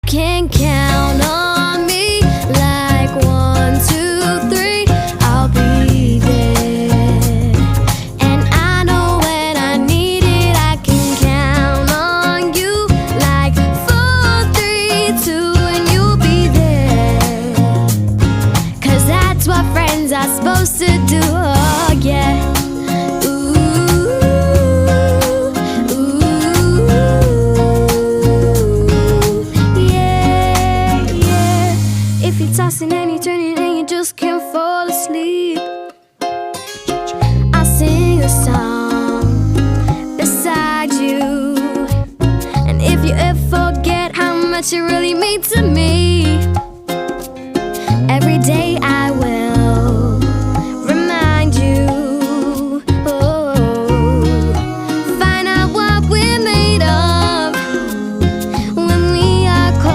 can count on me. Like 1, 2, 3, I'll be there. And I know when I need it, I can count on you. Like 4, 3, 2, and you'll be there. 'Cause that's what friends are supposed to do, oh yeah. If you're tossing and you're turning and you just can't fall asleep, I'll sing a song beside you. And if you ever forget how much you really mean to me,